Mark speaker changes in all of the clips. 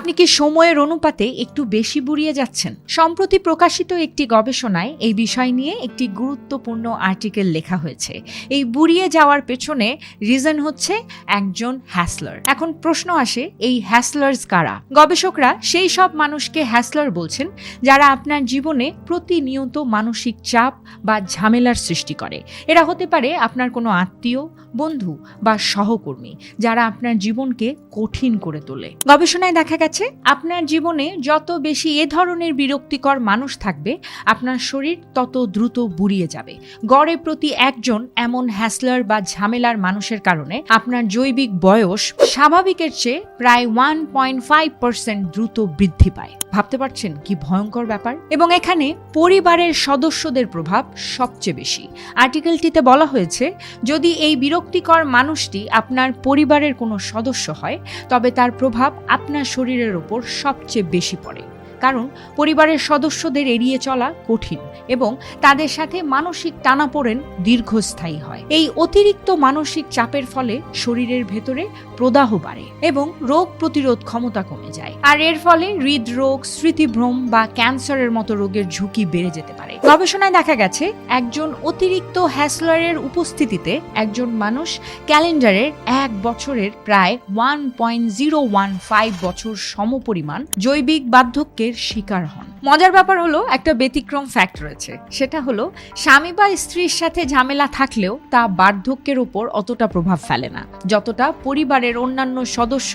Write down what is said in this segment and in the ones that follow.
Speaker 1: আপনি কি সময়ের অনুপাতে একটু বেশি বুড়িয়ে যাচ্ছেন? সম্প্রতি প্রকাশিত একটি গবেষণায় এই বিষয় নিয়ে একটি গুরুত্বপূর্ণ আর্টিকেল লেখা হয়েছে। এই বুড়িয়ে যাওয়ার পেছনে রিজন হচ্ছে একজন হ্যাসলার। এখন প্রশ্ন আসে, এই হ্যাসলার্স কারা? গবেষকরা সেই সব মানুষকে হ্যাসলার বলছেন যারা আপনার জীবনে প্রতিনিয়ত মানসিক চাপ বা ঝামেলার সৃষ্টি করে। এরা হতে পারে আপনার কোনো আত্মীয়, বন্ধু বা সহকর্মী যারা আপনার জীবনকে কঠিন করে তোলে। গবেষণায় দেখা গেছে, আপনার জীবনে যত বেশি এ ধরনের বিরক্তিকর মানুষ থাকবে, আপনার শরীর তত দ্রুত বুড়িয়ে যাবে। গড়ে প্রতি একজন এমন হ্যাসলার বা ঝামেলার মানুষের কারণে আপনার জৈবিক বয়স স্বাভাবিকের চেয়ে প্রায় 1.5% দ্রুত বৃদ্ধি পায়। ভাবতে পারছেন কি ভয়ঙ্কর ব্যাপার? এবং এখানে পরিবারের সদস্যদের প্রভাব সবচেয়ে বেশি। আর্টিকেলটিতে বলা হয়েছে, যদি এই বিরক্তিকর মানুষটি আপনার পরিবারের কোনো সদস্য হয়, তবে তার প্রভাব আপনার শরীরের ওপর সবচেয়ে বেশি পড়ে। কারণ পরিবারের সদস্যদের এড়িয়ে চলা কঠিন এবং তাদের সাথে মানসিক টানাপোড়েন দীর্ঘস্থায়ী হয়। এই অতিরিক্ত মানসিক চাপের ফলে শরীরের ভেতরে প্রদাহ বাড়ে এবং রোগ প্রতিরোধ ক্ষমতা কমে যায়। আর এর ফলে হৃদরোগ, স্মৃতিভ্রম বা ক্যান্সারের মতো রোগের ঝুঁকি বেড়ে যেতে পারে। গবেষণায় দেখা গেছে, একজন অতিরিক্ত হ্যাসলারের উপস্থিতিতে একজন মানুষ ক্যালেন্ডারের 1 বছরের প্রায় 1.015 বছর সমপরিমাণ জৈবিক বার্ধক্যের শিকার হন। মজার ব্যাপার হলো, একটা ব্যতিক্রম ফ্যাক্ট রয়েছে। সেটা হলো, স্বামী বা স্ত্রীর সাথে ঝামেলা থাকলেও তা বার্ধক্যের উপর অতটা প্রভাব ফেলে না যতটা পরিবারের অন্যান্য সদস্য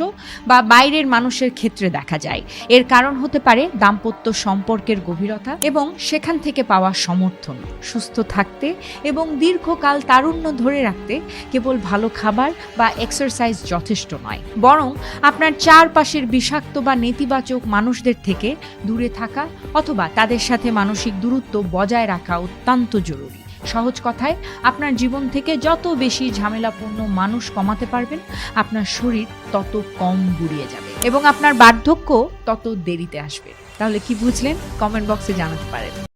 Speaker 1: বা বাইরের মানুষের ক্ষেত্রে দেখা যায়। এর কারণ হতে পারে দাম্পত্য সম্পর্কের গভীরতা এবং সেখান থেকে পাওয়া সমর্থন। সুস্থ থাকতে এবং দীর্ঘকাল তারুণ্য ধরে রাখতে কেবল ভালো খাবার বা এক্সারসাইজ যথেষ্ট নয়, বরং আপনার চারপাশের বিষাক্ত বা নেতিবাচক মানুষদের থেকে দূরে থাকা অথবা তাদের সাথে মানসিক দূরত্ব বজায় রাখা অত্যন্ত জরুরি। সহজ কথায়, আপনার জীবন থেকে যত বেশি ঝামেলাপূর্ণ মানুষ কমাতে পারবেন, আপনার শরীর তত কম বুড়িয়ে যাবে এবং আপনার বার্ধক্য তত দেরিতে আসবে। তাহলে কি বুঝলেন? কমেন্ট বক্সে জানাতে পারেন।